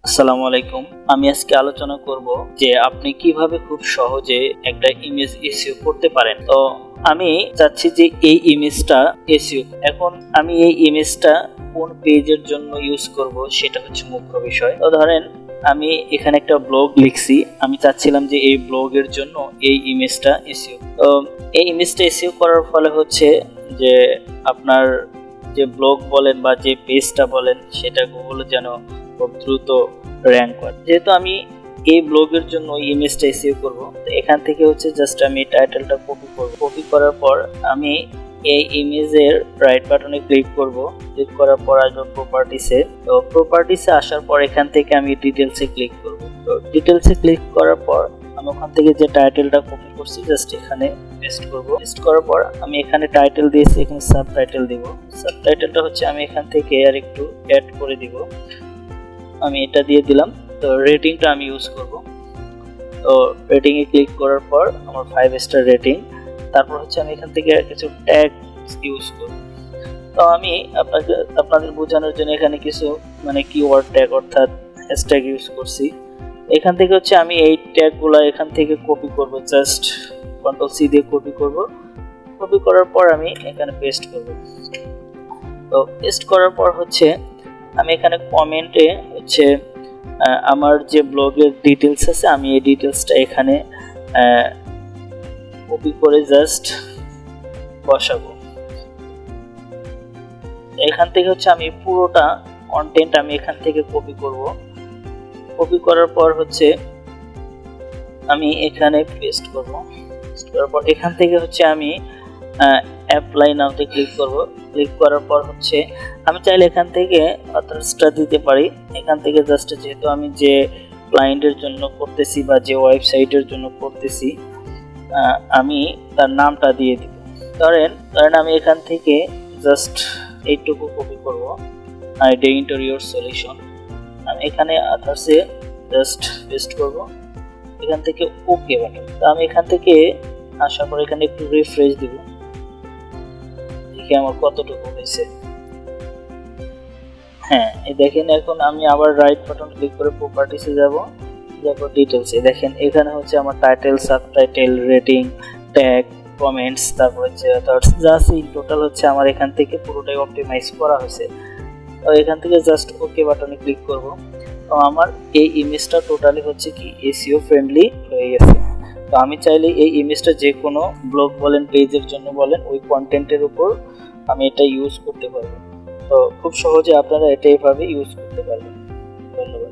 আসসালামু আলাইকুম। আমি আজকে আলোচনা করব যে আপনি কিভাবে খুব সহজে একটা ইমেজ এসইও করতে পারেন। তো আমি চাচ্ছি যে এই ইমেজটা এসইও, এখন আমি এই ইমেজটা কোন পেজের জন্য ইউজ করব সেটা হচ্ছে মুখ্য বিষয়। তো ধরেন আমি এখানে একটা ব্লগ লিখছি, আমি চাচ্ছিলাম যে এই ব্লগের জন্য এই ইমেজটা এসইও। তো এই ইমেজটা এসইও করার ফলে হচ্ছে যে আপনার যে ব্লগ বলেন বা যে পেজটা বলেন সেটা গুগলে যেন খুব দ্রুত র্যাঙ্ক করে। যেহেতু আমি এই ব্লগের জন্য ইমেজটা এসইও করব, তো এখান থেকে হচ্ছে জাস্ট আমি টাইটেলটা কপি করব। কপি করার পর আমি এই ইমেজের রাইট বাটনে ক্লিক করব। ক্লিক করার পর আসবো প্রপার্টিসে। তো প্রপার্টিসে আসার পর এখান থেকে আমি ডিটেলসে ক্লিক করব। তো ডিটেলসে ক্লিক করার পর আমি ওখান থেকে যে টাইটেলটা কপি করছি জাস্ট এখানে পেস্ট করব। পেস্ট করার পর আমি এখানে টাইটেল দিয়েছি, এখানে সাবটাইটেল দিব। সাবটাইটেলটা হচ্ছে আমি এখান থেকে আর একটু অ্যাড করে দিব, আমি এটা দিয়ে দিলাম। তো রেটিংটা আমি ইউজ করব। তো রেটিং এ ক্লিক করার পর আমার 5 স্টার রেটিং। তারপর হচ্ছে আমি এখান থেকে কিছু ট্যাগ ইউজ করব। তো আমি আপনাদের বোঝানোর জন্য এখানে কিছু কিওয়ার্ড ট্যাগ অর্থাৎ হ্যাশট্যাগ ইউজ করছি। এখান থেকে হচ্ছে আমি এই ট্যাগগুলো এখান থেকে কপি করব, জাস্ট কন্ট্রোল সি দিয়ে কপি করব। কপি করার পর আমি এখানে পেস্ট করব। তো পেস্ট করার পর হচ্ছে আমি এখানে কমেন্টে হচ্ছে আমার যে ব্লগের ডিটেলস আছে আমি এই ডিটেলসটা এখানে কপি করে জাস্ট বসাবো। এখান থেকে হচ্ছে আমি পুরোটা কন্টেন্ট আমি এখান থেকে কপি করব। কপি করার পর হচ্ছে আমি এখানে পেস্ট করব। পেস্ট করার পর এখান থেকে হচ্ছে আমি অ্যাপ্লাই নাওতে ক্লিক করব। ক্লিক করার পর হচ্ছে আমি চাইলে এখান থেকে অথরাইজটা দিতে পারি। এখান থেকে জাস্ট যেহেতু আমি যে ক্লায়েন্টের জন্য করতেছি বা যে ওয়েবসাইটের জন্য করতেছি আমি তার নামটা দিয়ে দিব। ধরেন আমি এখান থেকে জাস্ট এইটুকু কপি করব, আইডিয়া ইন্টেরিয়র সলিউশন। আমি এখানে আদার্সে জাস্ট পেস্ট করব। এখান থেকে ওকে বাটন। তো আমি এখান থেকে আসার পর এখানে একটু রিফ্রেশ দিব, দেখি আমার কতটুকু হয়েছে। হ্যাঁ, এই দেখেন এখন আমি আবার রাইট বাটন ক্লিক করে প্রপার্টিসে যাব, তারপর ডিটেইলসে দেখেন এখানে হচ্ছে আমার title, subtitle, rating, tag, comments, তারপর হচ্ছে থটস, জাস্ট ইন টোটাল হচ্ছে আমার এখান থেকে পুরোটাই অপটিমাইজ করা হয়েছে। তো এখান থেকে জাস্ট ওকে বাটনে ক্লিক করব। তো আমার এই ইমেজটা টোটালি হচ্ছে কি এসইও ফ্রেন্ডলি হয়ে গেছে। তো আমি চাইলে এই ইমেজটা যে কোনো ব্লগ বলেন, পেজের জন্য বলেন, ওই কন্টেন্টের উপর আমি এটা ইউজ করতে পারবো। তো খুব সহজে আপনারা এটা এইভাবে ইউজ করতে পারবেন। ধন্যবাদ।